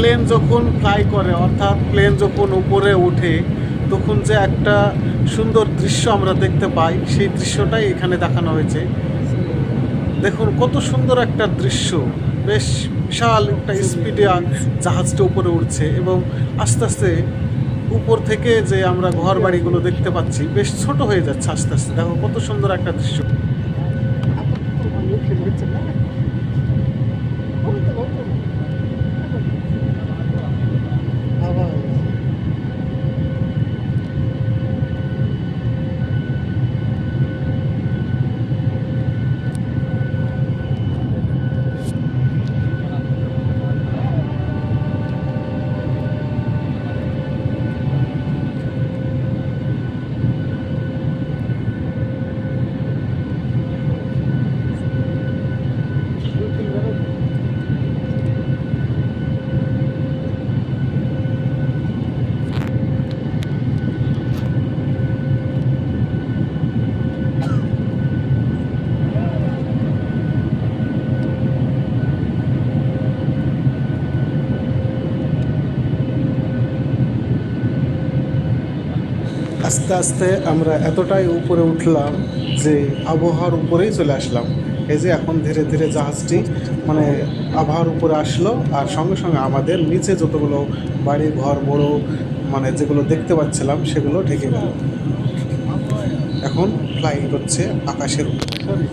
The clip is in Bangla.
প্লেন যখন ফ্লাই করে, অর্থাৎ প্লেন যখন উপরে ওঠে, তখন যে একটা সুন্দর দৃশ্য আমরা দেখতে পাই, সেই দৃশ্যটাই এখানে দেখানো হয়েছে। দেখুন কত সুন্দর একটা দৃশ্য, বেশ বিশাল একটা স্পিডে জাহাজটা উপরে উঠছে এবং আস্তে আস্তে উপর থেকে যে আমরা ঘর বাড়িগুলো দেখতে পাচ্ছি বেশ ছোট হয়ে যাচ্ছে আস্তে আস্তে। দেখো কত সুন্দর একটা দৃশ্য। আস্তে আস্তে আমরা এতটাই উপরে উঠলাম যে আবহাওয়ার উপরেই চলে আসলাম। এই যে এখন ধীরে ধীরে জাহাজটি মানে আবহাওয়ার উপরে আসলো, আর সঙ্গে সঙ্গে আমাদের নিচে যতগুলো বাড়ি ঘর বড় মানে যেগুলো দেখতে পাচ্ছিলাম সেগুলো ঢেকে গেল। এখন ফ্লাইং করছে আকাশের উপরে।